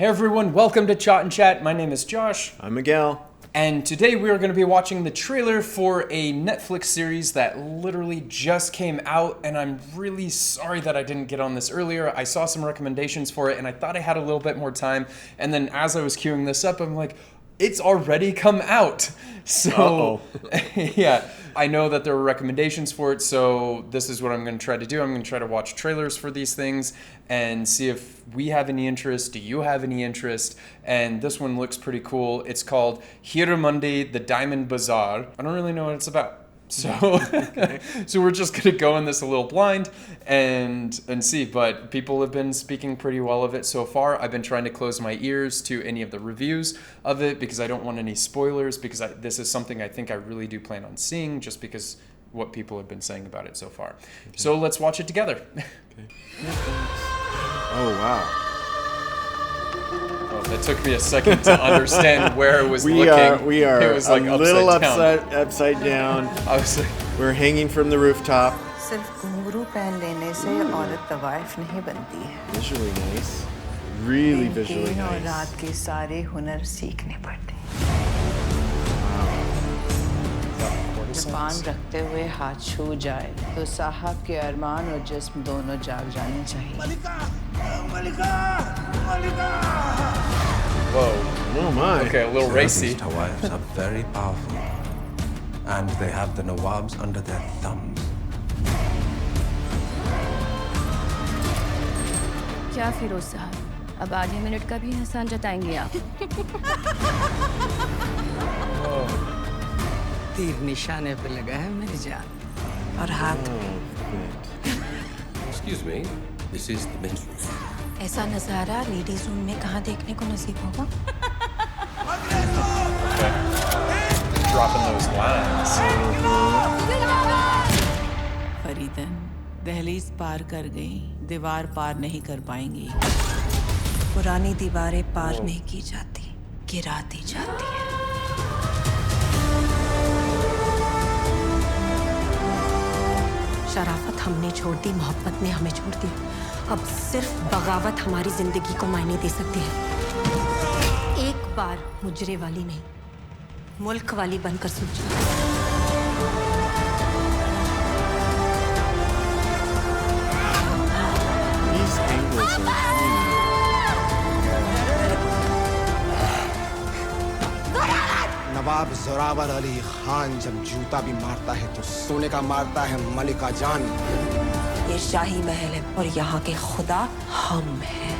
Hey everyone, welcome to ChaatNChat. My name is Josh. I'm Miguel. And today we are going to be watching the trailer for a Netflix series that literally just came out, and I'm really sorry that I didn't get on this earlier. I saw some recommendations for it and I thought I had a little bit more time, and then as I was queuing this up, I'm like, it's already come out. So, yeah, I know that there were recommendations for it, so this is what I'm going to try to do. I'm going to try to watch trailers for these things and see if we have any interest. Do you have any interest? And this one looks pretty cool. It's called Heeramandi, the Diamond Bazaar. I don't really know what it's about. So, so we're just gonna go in this a little blind and see. But people have been speaking pretty well of it so far. I've been trying to close my ears to any of the reviews of it because I don't want any spoilers. Because this is something I think I really do plan on seeing, just because what people have been saying about it so far. Okay. So let's watch it together. Okay. Oh wow. Oh, that took me a second to understand where it was looking. We are it was like a little upside down. I was like, we're hanging from the rooftop. Visually nice. Really visually nice. पान रखते हुए हाथ छू जाए तो साहब के अरमान और जिस्म दोनों जाग जाने चाहिए Whoa. Oh my. Okay, a little racy. These Tawai's are very powerful, and they have the Nawabs under their thumbs. क्या फिरोज साहब, अब आधे मिनट का भी एहसान जताएंगे आप? तीर निशाने पे लगा है मेरी जान और हाथ Excuse me, this is the men's room. ऐसा नजारा लेडीज रूम में कहाँ देखने को नसीब होगा? Dropping those lines. फरीदन दहलीज पार कर गई, दीवार पार नहीं कर पाएंगी। पुरानी दीवारें पार नहीं की जाती, गिरा दी जाती है। शराफत हमने छोड़ दी, मोहब्बत ने हमें छोड़ दी। अब सिर्फ बगावत हमारी जिंदगी को मायने दे सकती है। एक बार मुजरे वाली नहीं, मुल्क वाली बनकर सोचो। These angles are नवाब जोरावर अली खान जब जूता भी मारता है तो सोने का मारता है मलिका जान। ये शाही महल है और यहाँ के खुदा हम हैं।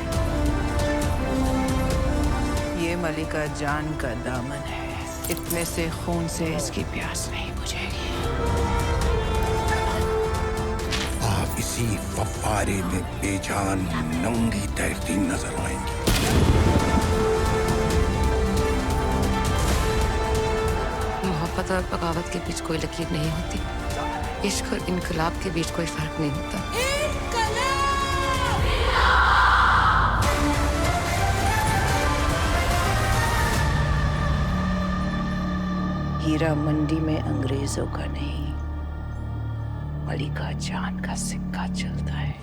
ये मलिका जान का दामन है, इतने से खून से इसकी प्यास नहीं बुझेगी। आप इसी फव्वारे में बेजान नंगी तैरती नजर आएंगी। मोहब्बत और बगावत के बीच कोई लकीर नहीं होती। इश्क और इनकलाब के बीच कोई फर्क नहीं होता। हीरा मंडी में अंग्रेजों का नहीं, मलिका जान का सिक्का चलता है।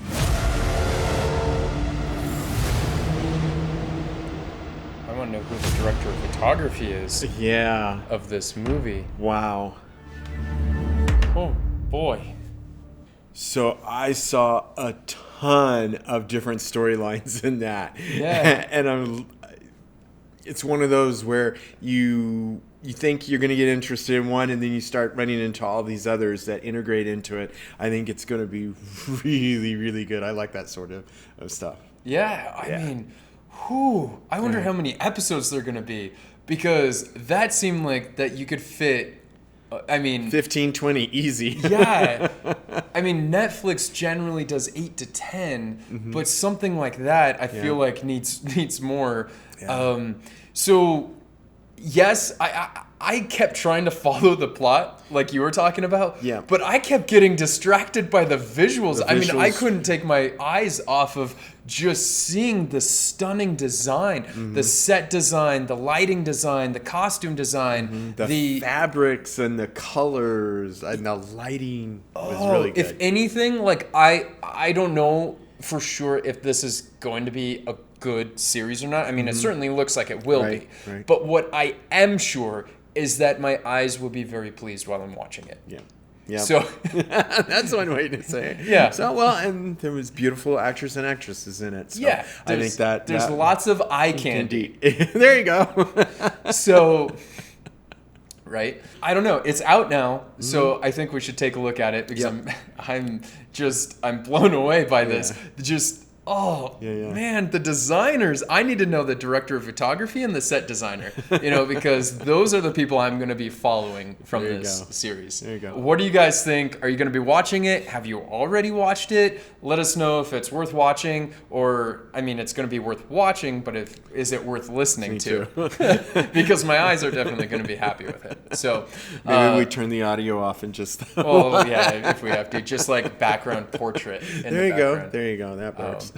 I want to know who the director of photography is. Yeah. Of this movie. Wow. Oh boy. So I saw a ton of different storylines in that. Yeah. And it's one of those where you think you're going to get interested in one, and then you start running into all these others that integrate into it. I think it's going to be really, really good. I like that sort of stuff. Yeah, I mean, I wonder how many episodes they're going to be, because that seemed like that you could fit, 15, 20, easy. Yeah. I mean, Netflix generally does 8 to 10, but something like that I feel like needs more. Yeah. So yes, I kept trying to follow the plot like you were talking about, but I kept getting distracted by the visuals. I mean, I couldn't take my eyes off of just seeing the stunning design, the set design, the lighting design, the costume design, the fabrics and the colors and the lighting was really good. If anything, like I don't know for sure if this is going to be good series or not. I mean, it certainly looks like it will be. Right. But what I am sure is that my eyes will be very pleased while I'm watching it. Yeah. Yeah. So that's one way to say it. Yeah. So well, and there was beautiful actors and actresses in it. So yeah, I think that there's lots of eye candy. There you go. So, right? I don't know. It's out now, so I think we should take a look at it because I'm blown away by this. Just man, the designers. I need to know the director of photography and the set designer, because those are the people I'm going to be following from this series. There you go. What do you guys think? Are you going to be watching it? Have you already watched it? Let us know if it's worth watching, or I mean, it's going to be worth watching, but is it worth listening to? Because my eyes are definitely going to be happy with it. So maybe we turn the audio off and just. Well, yeah, if we have to, just like background portrait. There you go. There you go. That works.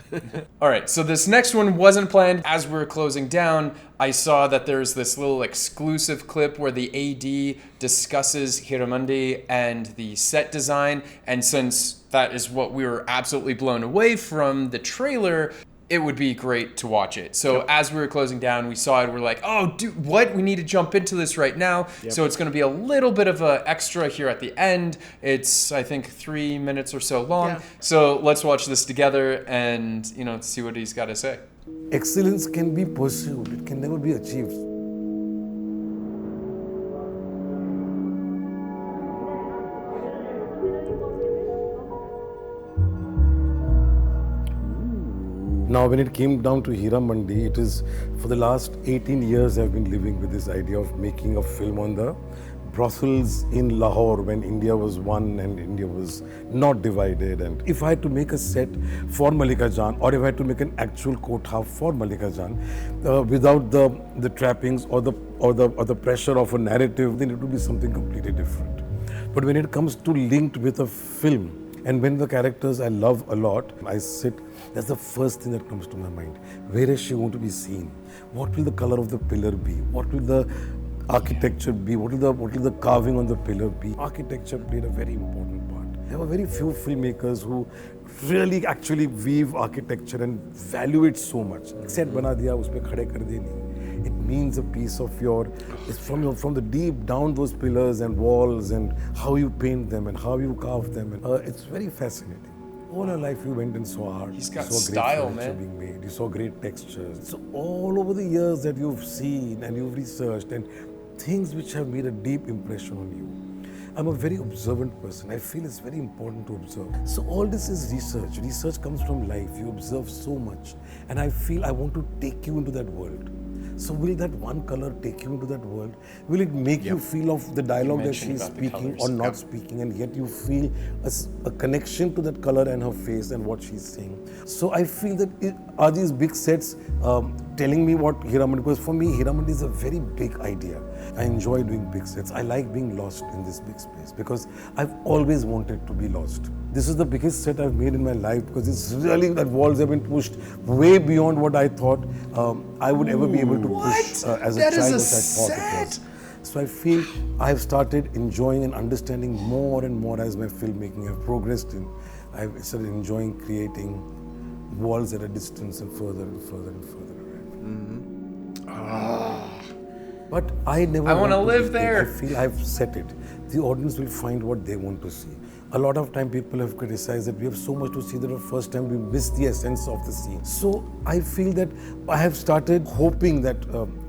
All right, so this next one wasn't planned. As we were closing down, I saw that there's this little exclusive clip where the AD discusses Heeramandi and the set design. And since that is what we were absolutely blown away from the trailer, it would be great to watch it. So as we were closing down, we saw it. We're like, oh, dude, what? We need to jump into this right now. So it's going to be a little bit of an extra here at the end. It's, I think, 3 minutes or so long. Yeah. So let's watch this together and, see what he's got to say. Excellence can be pursued. It can never be achieved. Now, when it came down to Heeramandi, it is for the last 18 years I've been living with this idea of making a film on the brothels in Lahore when India was one and India was not divided. And if I had to make a set for Malika Jan, or if I had to make an actual kotha for Malika Jan, without the trappings or the pressure of a narrative, then it would be something completely different. But when it comes to linked with a film, and when the characters I love a lot, I sit, that's the first thing that comes to my mind. Where is she going to be seen? What will the color of the pillar be? What will the architecture be? What will the carving on the pillar be? Architecture played a very important part. There were very few filmmakers who really actually weave architecture and value it so much. Set bana diya, uspe khade kar de nahi. It means a piece of it's from the deep down those pillars and walls and how you paint them and how you carve them. And, it's very fascinating. All our life you went and saw art. He's got you saw style, great furniture man. being made. You saw great textures. So all over the years that you've seen and you've researched and things which have made a deep impression on you. I'm a very observant person. I feel it's very important to observe. So all this is research. Research comes from life. You observe so much. And I feel I want to take you into that world. So will that one color take you into that world? Will it make you feel of the dialogue that she's speaking or not speaking, and yet you feel a connection to that color and her face and what she's saying? So I feel that are these big sets telling me what Heeramandi, because for me Heeramandi is a very big idea. I enjoy doing big sets. I like being lost in this big space because I've always wanted to be lost. This is the biggest set I've made in my life because it's really, that walls have been pushed way beyond what I thought I would ever be able to push as a child, which I thought it was. So I feel I've started enjoying and understanding more and more as my filmmaking have progressed in. I've started enjoying creating walls at a distance and further and further and further away. But I never I want to live be there. I feel I've set it. The audience will find what they want to see. A lot of time people have criticized that we have so much to see that the first time we miss the essence of the scene. So I feel that I have started hoping that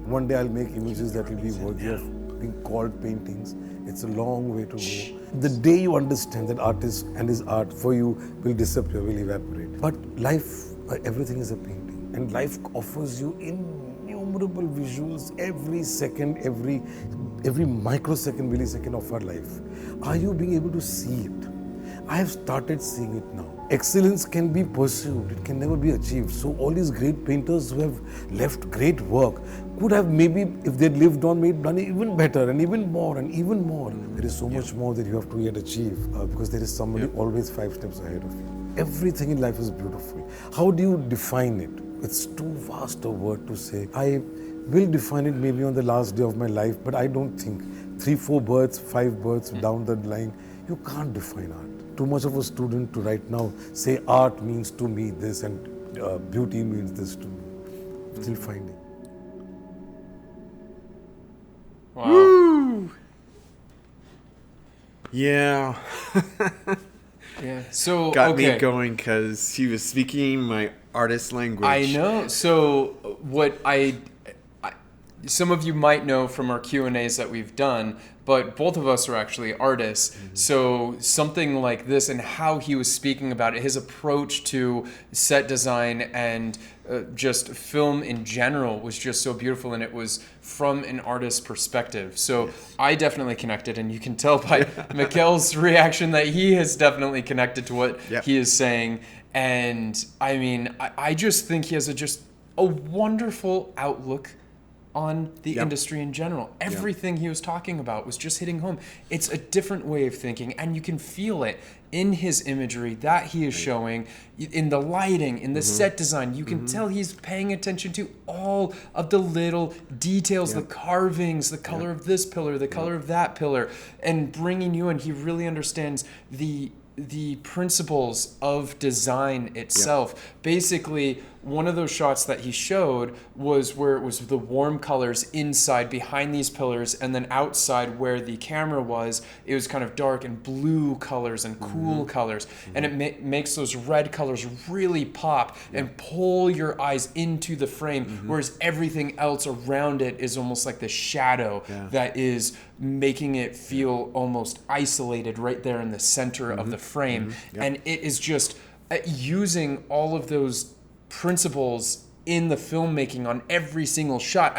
one day I'll make images that will be worthy of being called paintings. It's a long way to go. The day you understand that artist and his art for you will disappear, will evaporate. But life, everything is a painting. And life offers you innumerable visuals every second, every microsecond, millisecond of our life. Are you being able to see it? I have started seeing it now. Excellence can be pursued, it can never be achieved. So all these great painters who have left great work could have maybe, if they'd lived on, done it even better and even more and even more. There is so much more that you have to yet achieve because there is somebody always 5 steps ahead of you. Everything in life is beautiful. How do you define it? It's too vast a word to say. I will define it maybe on the last day of my life, but I don't think 3, 4 birds, 5 birds down the line, you can't define art. Too much of a student to right now say art means to me this and beauty means this to me. still finding. Wow. Woo! Yeah. Yeah. So Got me going because he was speaking my artist language. I know. So what some of you might know from our Q&As that we've done, but both of us are actually artists. So something like this and how he was speaking about it, his approach to set design and just film in general was just so beautiful, and it was from an artist's perspective. So I definitely connected, and you can tell by Miguel's reaction that he has definitely connected to what he is saying. And I mean, I just think he has just a wonderful outlook on the industry in general. Everything he was talking about was just hitting home. It's a different way of thinking, and you can feel it in his imagery that he is showing, in the lighting, in the set design. You can tell he's paying attention to all of the little details, the carvings, the color of this pillar, the color of that pillar, and bringing you in. He really understands the principles of design itself. Basically, one of those shots that he showed was where it was the warm colors inside behind these pillars, and then outside where the camera was, it was kind of dark and blue colors and cool colors, and it makes those red colors really pop and pull your eyes into the frame, whereas everything else around it is almost like the shadow that is making it feel almost isolated right there in the center of the frame. And it is just using all of those principles in the filmmaking on every single shot.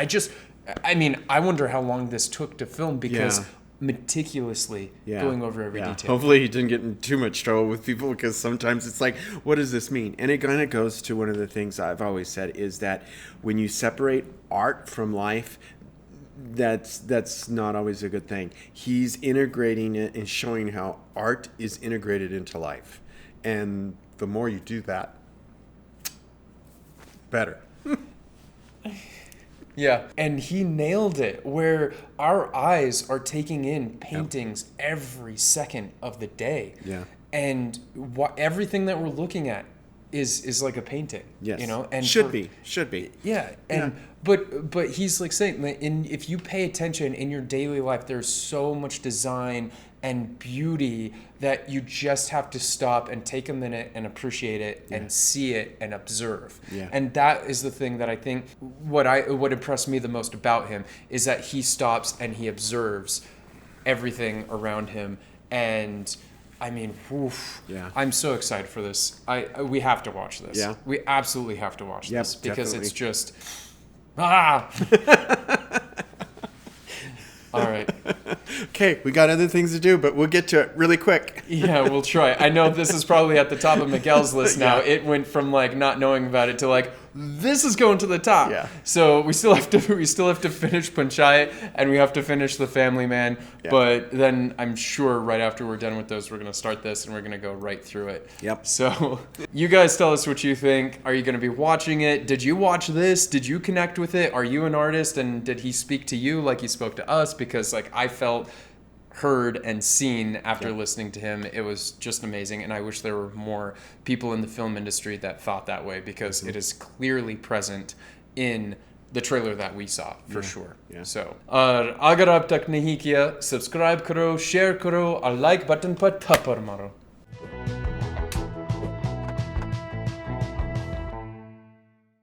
I mean, I wonder how long this took to film, because meticulously going over every detail. Hopefully he didn't get in too much trouble with people, because sometimes it's like, what does this mean? And it kind of goes to one of the things I've always said, is that when you separate art from life, that's not always a good thing. He's integrating it and showing how art is integrated into life. And the more you do that, better. Yeah, and he nailed it, where our eyes are taking in paintings every second of the day. Yeah. And everything that we're looking at is like a painting. Yes. You know, and should be. Yeah, and but he's like saying, if you pay attention in your daily life, there's so much design and beauty that you just have to stop and take a minute and appreciate it and see it and observe. Yeah. And that is the thing that I think what impressed me the most about him is that he stops and he observes everything around him. And I mean, I'm so excited for this. We have to watch this. Yeah. We absolutely have to watch this, because definitely. it's just All right. Okay, we got other things to do, but we'll get to it really quick. Yeah, we'll try. I know this is probably at the top of Miguel's list now. It went from like not knowing about it to like, this is going to the top. Yeah. So we still have to finish Panchayat, and we have to finish The Family Man. Yeah. But then I'm sure right after we're done with those, we're going to start this and we're going to go right through it. Yep. So you guys tell us what you think. Are you going to be watching it? Did you watch this? Did you connect with it? Are you an artist? And did he speak to you like he spoke to us? Because like I felt heard and seen after listening to him. It was just amazing, and I wish there were more people in the film industry that thought that way, because it is clearly present in the trailer that we saw for sure. So अगर अब तक नहीं किया, subscribe करो, share करो और like button पर थप्पड़ मारो.